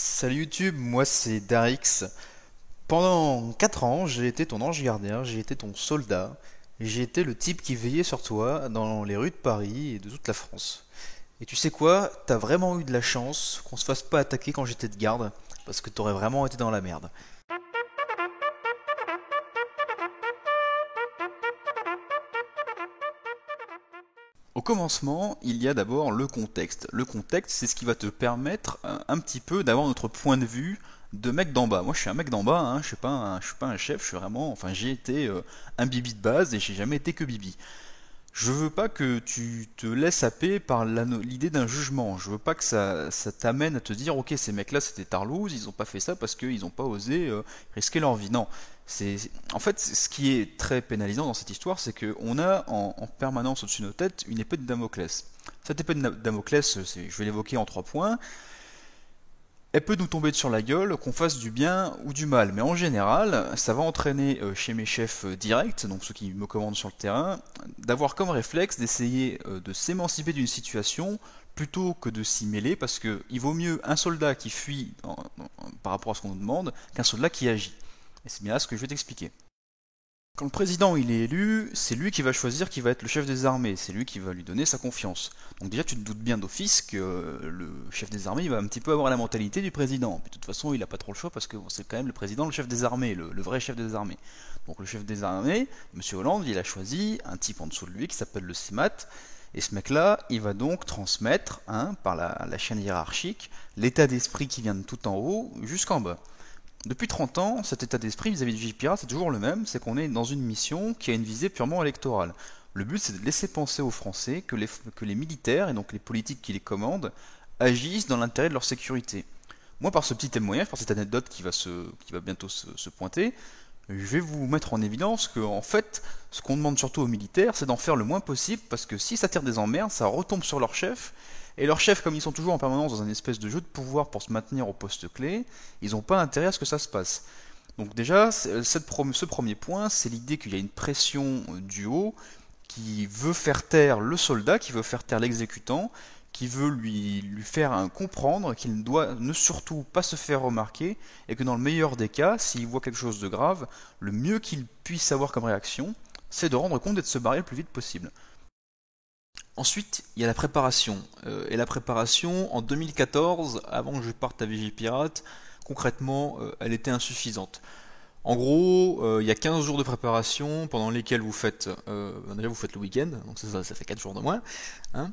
Salut YouTube, moi c'est Darix. Pendant 4 ans, j'ai été ton ange gardien, j'ai été ton soldat, j'ai été le type qui veillait sur toi dans les rues de Paris et de toute la France. Et tu sais quoi? T'as vraiment eu de la chance qu'on se fasse pas attaquer quand j'étais de garde, parce que t'aurais vraiment été dans la merde. Au commencement, il y a d'abord le contexte. Le contexte, c'est ce qui va te permettre un petit peu d'avoir notre point de vue de mec d'en bas. Moi, je suis un mec d'en bas, hein, je suis pas un chef, je suis vraiment, enfin, j'ai été un bibi de base et j'ai jamais été que bibi. Je veux pas que tu te laisses happer par l'idée d'un jugement. Je veux pas que ça t'amène à te dire, ok, ces mecs-là c'était tarlouse, ils ont pas fait ça parce qu'ils ont pas osé risquer leur vie. Non. En fait, ce qui est très pénalisant dans cette histoire, c'est qu'on a en permanence au-dessus de nos têtes une épée de Damoclès. Cette épée de Damoclès, je vais l'évoquer en 3 points. Elle peut nous tomber sur la gueule, qu'on fasse du bien ou du mal, mais en général, ça va entraîner chez mes chefs directs, donc ceux qui me commandent sur le terrain, d'avoir comme réflexe d'essayer de s'émanciper d'une situation plutôt que de s'y mêler, parce qu'il vaut mieux un soldat qui fuit par rapport à ce qu'on nous demande qu'un soldat qui agit. Et c'est bien là ce que je vais t'expliquer. Quand le président il est élu, c'est lui qui va choisir qui va être le chef des armées, c'est lui qui va lui donner sa confiance. Donc déjà tu te doutes bien d'office que le chef des armées il va un petit peu avoir la mentalité du président. Puis de toute façon il n'a pas trop le choix parce que c'est quand même le président le chef des armées, le vrai chef des armées. Donc le chef des armées, M. Hollande, il a choisi un type en dessous de lui qui s'appelle le CEMAT, et ce mec-là, il va donc transmettre, par la chaîne hiérarchique, l'état d'esprit qui vient de tout en haut jusqu'en bas. Depuis 30 ans, cet état d'esprit vis-à-vis du JPirate, c'est toujours le même, c'est qu'on est dans une mission qui a une visée purement électorale. Le but, c'est de laisser penser aux Français que les militaires, et donc les politiques qui les commandent, agissent dans l'intérêt de leur sécurité. Moi, par ce petit témoignage, par cette anecdote qui va bientôt se pointer, je vais vous mettre en évidence que, en fait, ce qu'on demande surtout aux militaires, c'est d'en faire le moins possible, parce que si ça tire des emmerdes, ça retombe sur leur chef, et leurs chefs, comme ils sont toujours en permanence dans un espèce de jeu de pouvoir pour se maintenir au poste clé, ils n'ont pas intérêt à ce que ça se passe. Donc déjà, ce premier point, c'est l'idée qu'il y a une pression du haut qui veut faire taire le soldat, qui veut faire taire l'exécutant, qui veut lui faire comprendre qu'il ne doit ne surtout pas se faire remarquer, et que dans le meilleur des cas, s'il voit quelque chose de grave, le mieux qu'il puisse avoir comme réaction, c'est de rendre compte et de se barrer le plus vite possible. Ensuite, il y a la préparation. Et la préparation, en 2014, avant que je parte à Vigipirate, concrètement, elle était insuffisante. En gros, il y a 15 jours de préparation pendant lesquels déjà vous faites le week-end, donc ça fait 4 jours de moins, hein.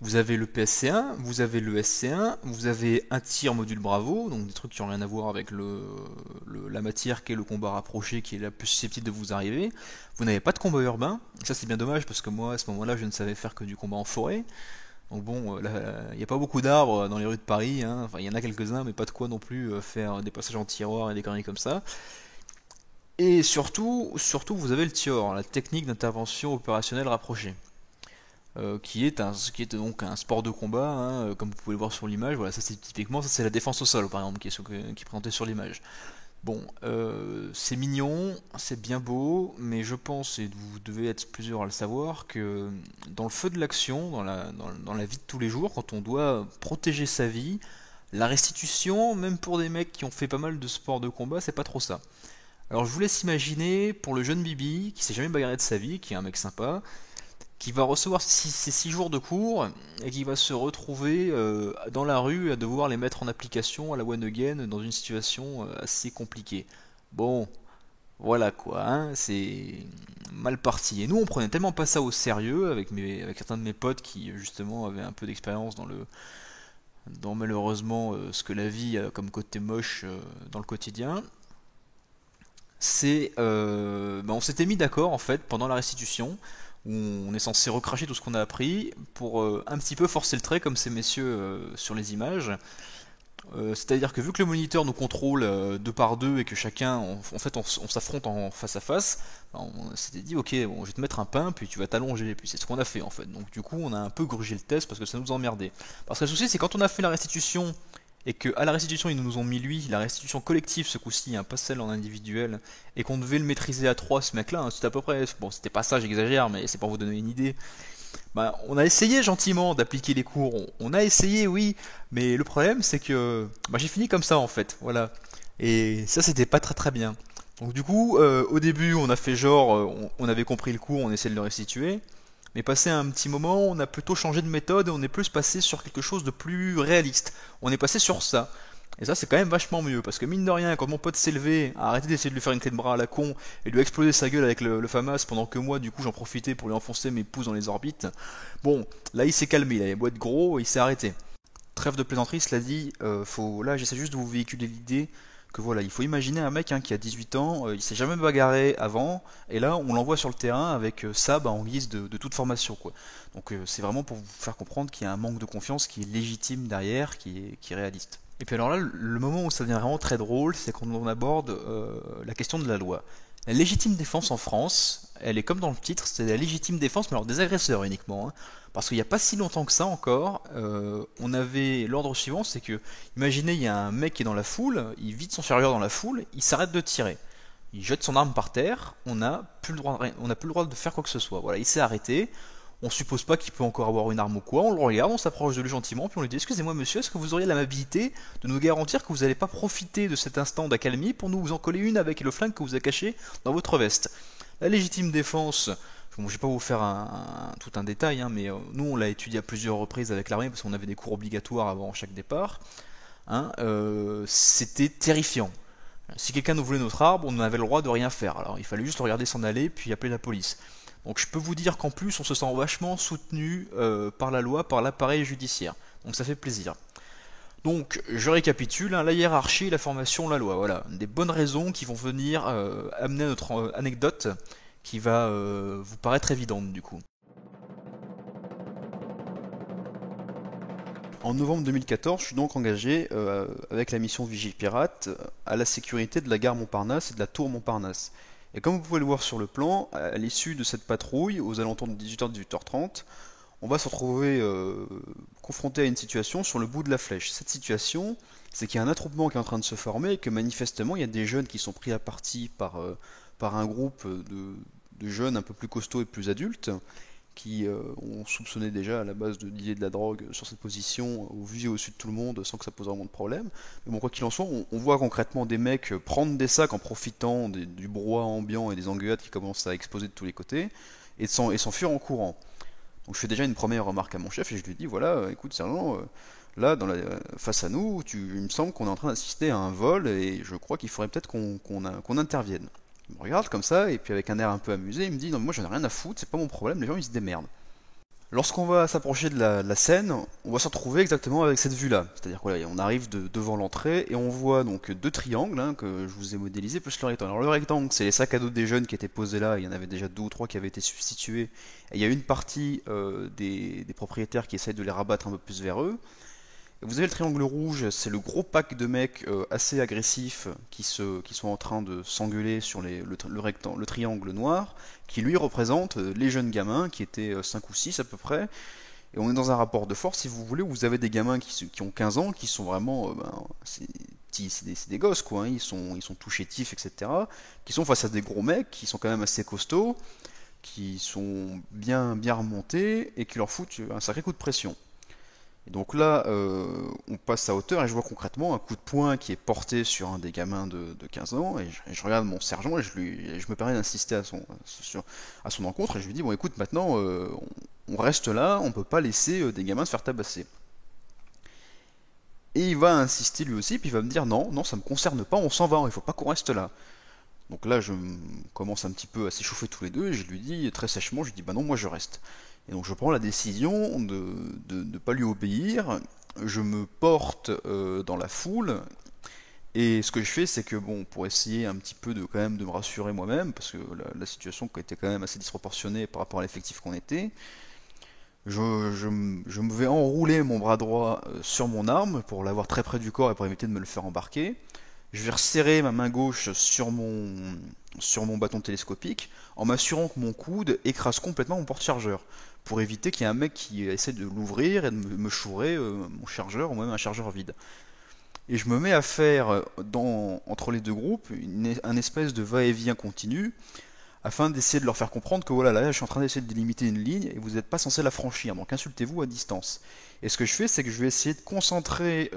Vous avez le PSC1, vous avez le SC1, vous avez un tir module Bravo, donc des trucs qui n'ont rien à voir avec la matière qui est le combat rapproché, qui est la plus susceptible de vous arriver. Vous n'avez pas de combat urbain, ça c'est bien dommage parce que moi à ce moment-là je ne savais faire que du combat en forêt. Donc bon, il n'y a pas beaucoup d'arbres dans les rues de Paris, hein. Enfin il y en a quelques-uns, mais pas de quoi non plus faire des passages en tiroir et des conneries comme ça. Et surtout vous avez le TIOR, la technique d'intervention opérationnelle rapprochée. Qui est donc un sport de combat, hein, comme vous pouvez le voir sur l'image. Voilà, ça c'est typiquement, ça c'est la défense au sol, par exemple, qui est présentée sur l'image. Bon, c'est mignon, c'est bien beau, mais je pense, et vous devez être plusieurs à le savoir, que dans le feu de l'action, dans la vie de tous les jours, quand on doit protéger sa vie, la restitution, même pour des mecs qui ont fait pas mal de sports de combat, c'est pas trop ça. Alors je vous laisse imaginer pour le jeune Bibi, qui s'est jamais bagarré de sa vie, qui est un mec sympa, qui va recevoir ces 6 jours de cours et qui va se retrouver dans la rue à devoir les mettre en application à la one again dans une situation assez compliquée. Bon, voilà quoi, hein, c'est mal parti. Et nous, on prenait tellement pas ça au sérieux avec certains de mes potes qui justement avaient un peu d'expérience dans malheureusement ce que la vie a comme côté moche dans le quotidien. On s'était mis d'accord en fait pendant la restitution où on est censé recracher tout ce qu'on a appris pour un petit peu forcer le trait comme ces messieurs sur les images. C'est-à-dire que vu que le moniteur nous contrôle deux par deux et que chacun, en fait, on s'affronte en face à face, on s'était dit ok, bon, je vais te mettre un pain, puis tu vas t'allonger, puis c'est ce qu'on a fait en fait. Donc du coup, on a un peu grugé le test parce que ça nous emmerdait. Parce que le souci, c'est quand on a fait la restitution et que à la restitution ils nous ont mis lui, la restitution collective ce coup-ci, hein, pas celle en individuel, et qu'on devait le maîtriser à trois, ce mec-là, hein, c'était à peu près, bon, c'était pas ça, j'exagère, mais c'est pour vous donner une idée. Bah, on a essayé gentiment d'appliquer les cours, on a essayé, oui, mais le problème c'est que bah, j'ai fini comme ça en fait, voilà. Et ça c'était pas très très bien. Donc du coup, au début on a fait genre, on avait compris le cours, on essayait de le restituer, mais passé un petit moment, on a plutôt changé de méthode et on est plus passé sur quelque chose de plus réaliste. On est passé sur ça. Et ça, c'est quand même vachement mieux, parce que mine de rien, quand mon pote s'est levé, a arrêté d'essayer de lui faire une clé de bras à la con et de lui exploser sa gueule avec le FAMAS, pendant que moi, du coup, j'en profitais pour lui enfoncer mes pouces dans les orbites, bon, là, il s'est calmé, il avait beau être gros, il s'est arrêté. Trêve de plaisanterie, cela dit, là, j'essaie juste de vous véhiculer l'idée que voilà, il faut imaginer un mec hein, qui a 18 ans, il s'est jamais bagarré avant, et là, on l'envoie sur le terrain avec ça bah, en guise de toute formation, quoi. Donc, c'est vraiment pour vous faire comprendre qu'il y a un manque de confiance qui est légitime derrière, qui est réaliste. Et puis alors là, le moment où ça devient vraiment très drôle, c'est quand on aborde la question de la loi. La légitime défense en France, elle est comme dans le titre, c'est la légitime défense, mais alors des agresseurs uniquement. Hein. Parce qu'il n'y a pas si longtemps que ça encore, on avait l'ordre suivant, c'est que, imaginez, il y a un mec qui est dans la foule, il vide son chargeur dans la foule, il s'arrête de tirer. Il jette son arme par terre, on n'a plus le droit de faire quoi que ce soit. Voilà, il s'est arrêté, on suppose pas qu'il peut encore avoir une arme ou quoi, on le regarde, on s'approche de lui gentiment, puis on lui dit excusez-moi monsieur, est-ce que vous auriez l'amabilité de nous garantir que vous n'allez pas profiter de cet instant d'accalmie pour nous en coller une avec le flingue que vous avez caché dans votre veste. La légitime défense, bon, je vais pas vous faire tout un détail, hein, mais nous on l'a étudié à plusieurs reprises avec l'armée parce qu'on avait des cours obligatoires avant chaque départ. Hein, c'était terrifiant. Si quelqu'un nous voulait notre arbre, on avait le droit de rien faire. Alors il fallait juste le regarder s'en aller, puis appeler la police. Donc je peux vous dire qu'en plus on se sent vachement soutenu par la loi, par l'appareil judiciaire. Donc ça fait plaisir. Donc je récapitule, hein, la hiérarchie, la formation, la loi. Voilà, des bonnes raisons qui vont venir amener notre anecdote qui va vous paraître évidente du coup. En novembre 2014, je suis donc engagé avec la mission Vigipirate à la sécurité de la gare Montparnasse et de la tour Montparnasse. Et comme vous pouvez le voir sur le plan, à l'issue de cette patrouille, aux alentours de 18h-18h30, on va se retrouver confronté à une situation sur le bout de la flèche. Cette situation, c'est qu'il y a un attroupement qui est en train de se former et que manifestement il y a des jeunes qui sont pris à partie par un groupe de jeunes un peu plus costauds et plus adultes qui ont soupçonné déjà à la base de lier de la drogue sur cette position au vu et au su de tout le monde sans que ça pose vraiment de problème. Mais bon, quoi qu'il en soit, on voit concrètement des mecs prendre des sacs en profitant du brouhaha ambiant et des engueulades qui commencent à exploser de tous les côtés et s'enfuir en courant. Donc je fais déjà une première remarque à mon chef et je lui dis voilà, écoute sergent, là face à nous, il me semble qu'on est en train d'assister à un vol et je crois qu'il faudrait peut-être qu'on intervienne. Il me regarde comme ça, et puis avec un air un peu amusé, il me dit non mais moi j'en ai rien à foutre, c'est pas mon problème, les gens ils se démerdent. Lorsqu'on va s'approcher de la scène, on va se retrouver exactement avec cette vue-là. C'est-à-dire qu'on arrive devant l'entrée et on voit donc deux triangles hein, que je vous ai modélisés plus le rectangle. Alors le rectangle, c'est les sacs à dos des jeunes qui étaient posés là, il y en avait déjà deux ou trois qui avaient été substitués. Et il y a une partie des propriétaires qui essayent de les rabattre un peu plus vers eux. Vous avez le triangle rouge, c'est le gros pack de mecs assez agressifs qui sont en train de s'engueuler sur le triangle noir, qui lui représente les jeunes gamins, qui étaient 5 ou 6 à peu près. Et on est dans un rapport de force, si vous voulez, où vous avez des gamins qui ont 15 ans, qui sont vraiment... c'est des gosses, quoi, hein, ils sont tout chétifs, etc. Qui sont face à des gros mecs, qui sont quand même assez costauds, qui sont bien remontés, et qui leur foutent un sacré coup de pression. Et donc là, on passe à hauteur et je vois concrètement un coup de poing qui est porté sur un des gamins de 15 ans et je regarde mon sergent et je me permets d'insister à son encontre et je lui dis bon écoute maintenant on reste là, on peut pas laisser des gamins se faire tabasser. Et il va insister lui aussi puis il va me dire non ça me concerne pas, on s'en va, il faut pas qu'on reste là. Donc là je commence un petit peu à s'échauffer tous les deux et je lui dis très sèchement, je lui dis bah non moi je reste. Et donc je prends la décision de ne pas lui obéir, je me porte dans la foule, et ce que je fais c'est que bon, pour essayer un petit peu quand même de me rassurer moi-même, parce que la situation était quand même assez disproportionnée par rapport à l'effectif qu'on était, je me vais enrouler mon bras droit sur mon arme pour l'avoir très près du corps et pour éviter de me le faire embarquer. Je vais resserrer ma main gauche sur mon bâton télescopique en m'assurant que mon coude écrase complètement mon porte-chargeur pour éviter qu'il y ait un mec qui essaie de l'ouvrir et de me chourer mon chargeur ou même un chargeur vide. Et je me mets à faire entre les deux groupes un espèce de va-et-vient continu afin d'essayer de leur faire comprendre que voilà, là, je suis en train d'essayer de délimiter une ligne et vous n'êtes pas censé la franchir, donc insultez-vous à distance. Et ce que je fais, c'est que je vais essayer de concentrer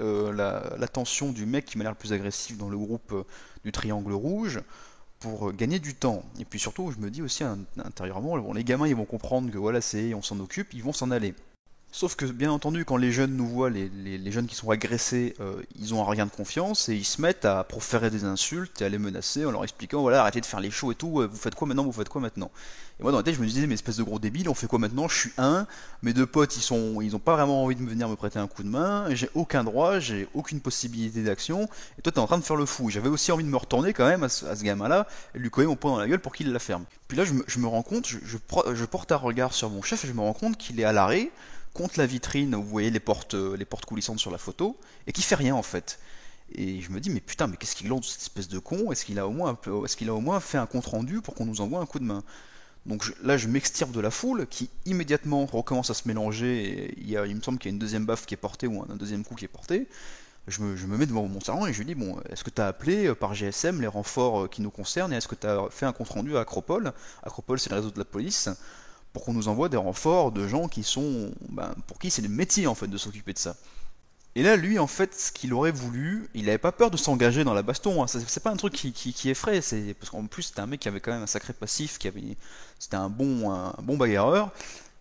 l'attention du mec qui m'a l'air le plus agressif dans le groupe du triangle rouge pour gagner du temps. Et puis surtout, je me dis aussi intérieurement, bon, les gamins ils vont comprendre que voilà, on s'en occupe, ils vont s'en aller. Sauf que, bien entendu, quand les jeunes nous voient, les jeunes qui sont agressés, ils ont un regain de confiance et ils se mettent à proférer des insultes et à les menacer en leur expliquant voilà, arrêtez de faire les shows et tout, vous faites quoi maintenant, vous faites quoi maintenant. Et moi, dans la tête, je me disais, mais espèce de gros débile, on fait quoi maintenant? Je suis un, mes deux potes, ils ont pas vraiment envie de venir me prêter un coup de main, j'ai aucun droit, j'ai aucune possibilité d'action, et toi, t'es en train de faire le fou. J'avais aussi envie de me retourner quand même à ce gamin-là et lui coller mon poing dans la gueule pour qu'il la ferme. Puis là, je me rends compte, je porte un regard sur mon chef et je me rends compte qu'il est à l'arrêt contre la vitrine où vous voyez les portes coulissantes sur la photo, et qui fait rien en fait. Et je me dis, mais putain, mais qu'est-ce qu'il glande cette espèce de con? Est-ce qu'il a au moins fait un compte rendu pour qu'on nous envoie un coup de main? Donc là, je m'extirpe de la foule qui immédiatement recommence à se mélanger. Et il me semble qu'il y a une deuxième baffe qui est portée ou un deuxième coup qui est porté. Je me mets devant mon salon et je lui dis, bon, est-ce que tu as appelé par GSM les renforts qui nous concernent et est-ce que tu as fait un compte rendu à Acropole? Acropole, c'est le réseau de la police pour qu'on nous envoie des renforts de gens qui sont, pour qui c'est le métier en fait de s'occuper de ça. Et là, lui, en fait, ce qu'il aurait voulu, il avait pas peur de s'engager dans la baston. Hein. C'est pas un truc qui effraie, c'est parce qu'en plus c'était un mec qui avait quand même un sacré passif, c'était un bon bagarreur.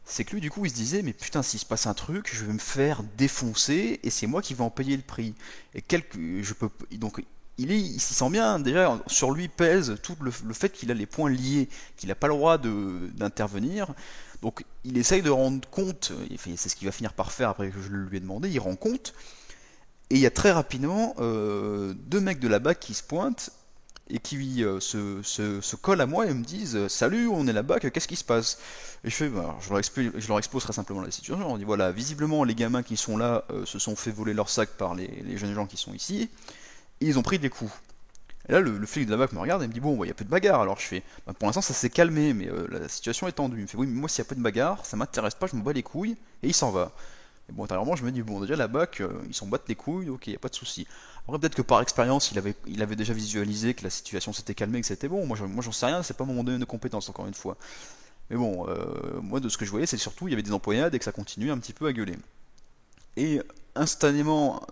C'est que lui, du coup, il se disait, mais putain, s'il se passe un truc, je vais me faire défoncer et c'est moi qui vais en payer le prix. Je peux, donc, il s'y sent bien. Déjà, sur lui pèse tout le fait qu'il a les poings liés, qu'il n'a pas le droit d'intervenir. Donc, il essaye de rendre compte, c'est ce qu'il va finir par faire après que je le lui ai demandé, il rend compte. Et il y a très rapidement deux mecs de la BAC qui se pointent et qui se collent à moi et me disent salut, on est la BAC, qu'est-ce qui se passe? Et je leur expose très simplement la situation. On dit voilà, visiblement les gamins qui sont là se sont fait voler leur sac par les jeunes gens qui sont ici et ils ont pris des coups. Et là, le flic de la BAC me regarde et me dit bon, il n'y a plus de bagarre. Alors je fais pour l'instant ça s'est calmé, mais la situation est tendue. Il me fait oui, mais moi s'il n'y a pas de bagarre, ça m'intéresse pas, je me bats les couilles et il s'en va. Et bon, intérieurement, je me dis, bon, déjà la BAC, ils s'en battent les couilles, ok, y a pas de souci. Après, peut-être que par expérience, il avait déjà visualisé que la situation s'était calmée, que c'était bon. Moi, j'en sais rien, c'est pas mon domaine de compétence, encore une fois. Mais bon, moi, de ce que je voyais, c'est surtout, il y avait des empoignades et que ça continuait un petit peu à gueuler. Et instantanément,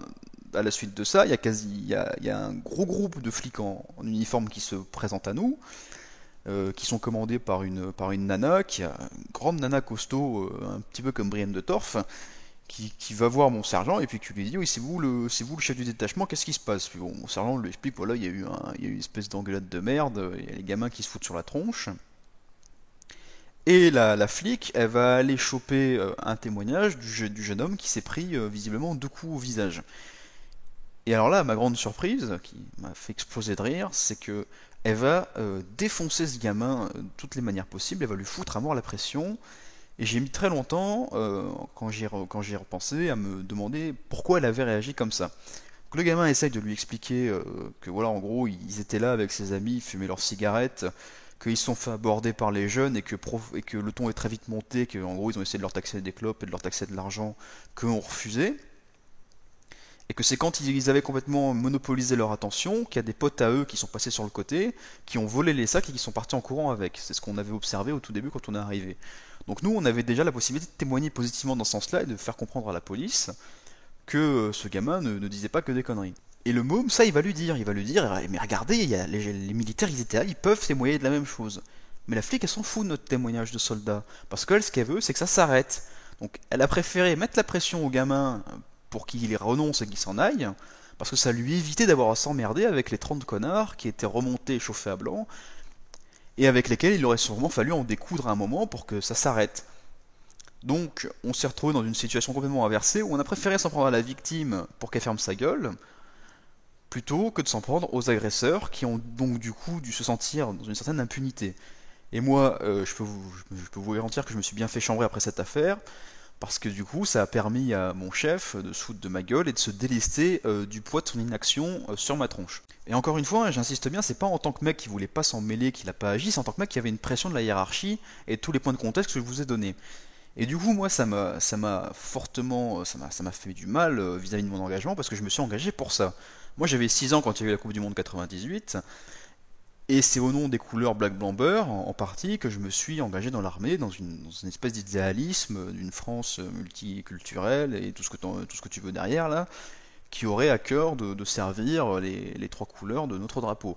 à la suite de ça, il y a un gros groupe de flics en uniforme qui se présentent à nous, qui sont commandés par une nana, une grande nana costaud, un petit peu comme Brienne de Torf, qui va voir mon sergent et puis qui lui dit oui c'est vous le chef du détachement, qu'est-ce qui se passe? Puis bon, mon sergent lui explique voilà il y a eu une espèce d'engueulade de merde, il y a les gamins qui se foutent sur la tronche. Et la flic, elle va aller choper un témoignage du jeune homme qui s'est pris visiblement deux coups au visage. Et alors là, ma grande surprise, qui m'a fait exploser de rire, c'est que elle va défoncer ce gamin de toutes les manières possibles, elle va lui foutre à mort la pression, et j'ai mis très longtemps, quand j'y ai repensé, à me demander pourquoi elle avait réagi comme ça. Donc le gamin essaye de lui expliquer que voilà, en gros, ils étaient là avec ses amis, ils fumaient leurs cigarettes, qu'ils se sont fait aborder par les jeunes et que le ton est très vite monté, qu'en gros ils ont essayé de leur taxer des clopes et de leur taxer de l'argent, qu'eux ont refusé. Et que c'est quand ils avaient complètement monopolisé leur attention qu'il y a des potes à eux qui sont passés sur le côté, qui ont volé les sacs et qui sont partis en courant avec. C'est ce qu'on avait observé au tout début quand on est arrivé. Donc nous, on avait déjà la possibilité de témoigner positivement dans ce sens-là et de faire comprendre à la police que ce gamin ne disait pas que des conneries. Et le môme, ça, il va lui dire, mais regardez, les militaires, ils étaient là, ils peuvent témoigner de la même chose. Mais la flic, elle s'en fout de notre témoignage de soldat, parce qu'elle, ce qu'elle veut, c'est que ça s'arrête. Donc, elle a préféré mettre la pression au gamin pour qu'il renonce et qu'il s'en aille, parce que ça lui évitait d'avoir à s'emmerder avec les 30 connards qui étaient remontés et chauffés à blanc, et avec lesquels il aurait sûrement fallu en découdre à un moment pour que ça s'arrête. Donc, on s'est retrouvé dans une situation complètement inversée où on a préféré s'en prendre à la victime pour qu'elle ferme sa gueule, plutôt que de s'en prendre aux agresseurs qui ont donc du coup dû se sentir dans une certaine impunité. Et moi, je peux vous garantir que je me suis bien fait chambrer après cette affaire, parce que du coup, ça a permis à mon chef de se foutre de ma gueule et de se délester du poids de son inaction sur ma tronche. Et encore une fois, j'insiste bien, c'est pas en tant que mec qui voulait pas s'en mêler qu'il a pas agi, c'est en tant que mec qui avait une pression de la hiérarchie et de tous les points de contexte que je vous ai donnés. Et du coup, moi, ça m'a fortement, ça m'a fait du mal vis-à-vis de mon engagement parce que je me suis engagé pour ça. Moi, j'avais 6 ans quand il y a eu la Coupe du Monde 98, Et c'est au nom des couleurs black blanc beurre, en partie, que je me suis engagé dans l'armée, dans une espèce d'idéalisme d'une France multiculturelle et tout ce que tu veux derrière là, qui aurait à cœur de servir les trois couleurs de notre drapeau.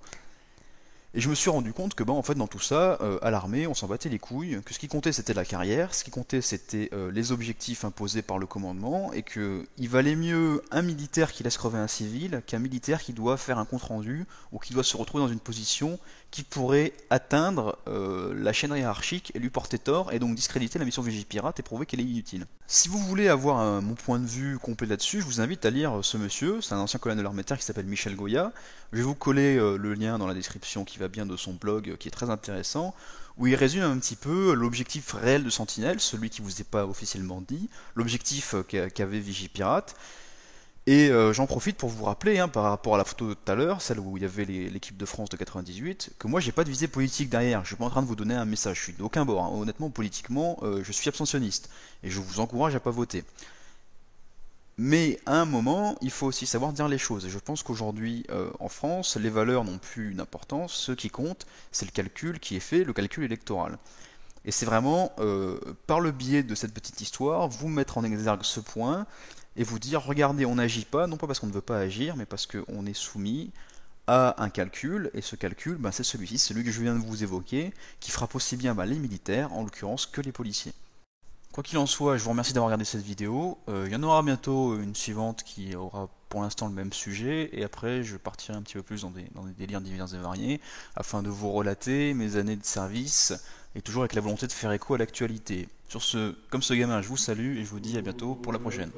Et je me suis rendu compte que en fait dans tout ça, à l'armée, on s'en battait les couilles, que ce qui comptait c'était la carrière, ce qui comptait c'était les objectifs imposés par le commandement, et que il valait mieux un militaire qui laisse crever un civil qu'un militaire qui doit faire un compte rendu ou qui doit se retrouver dans une position qui pourrait atteindre la chaîne hiérarchique et lui porter tort et donc discréditer la mission Vigipirate et prouver qu'elle est inutile. Si vous voulez avoir mon point de vue complet là-dessus, je vous invite à lire ce monsieur, c'est un ancien colonel de l'armée de terre qui s'appelle Michel Goya. Je vais vous coller le lien dans la description qui va bien de son blog qui est très intéressant, où il résume un petit peu l'objectif réel de Sentinelle, celui qui vous est pas officiellement dit, l'objectif qu'avait Vigipirate. Et j'en profite pour vous rappeler, par rapport à la photo de tout à l'heure, celle où il y avait l'équipe de France de 98, que moi j'ai pas de visée politique derrière, je suis pas en train de vous donner un message, je suis d'aucun bord, hein. Honnêtement, politiquement, je suis abstentionniste, et je vous encourage à pas voter. Mais à un moment, il faut aussi savoir dire les choses. Et je pense qu'aujourd'hui, en France, les valeurs n'ont plus une importance. Ce qui compte, c'est le calcul qui est fait, le calcul électoral. Et c'est vraiment, par le biais de cette petite histoire, vous mettre en exergue ce point et vous dire, regardez, on n'agit pas, non pas parce qu'on ne veut pas agir, mais parce qu'on est soumis à un calcul, et ce calcul, c'est celui-ci, celui que je viens de vous évoquer, qui frappe aussi bien les militaires, en l'occurrence, que les policiers. Quoi qu'il en soit, je vous remercie d'avoir regardé cette vidéo. Il y en aura bientôt une suivante qui aura pour l'instant le même sujet, et après je partirai un petit peu plus dans des délires divers et variés, afin de vous relater mes années de service, et toujours avec la volonté de faire écho à l'actualité. Sur ce, comme ce gamin, je vous salue, et je vous dis à bientôt pour la prochaine.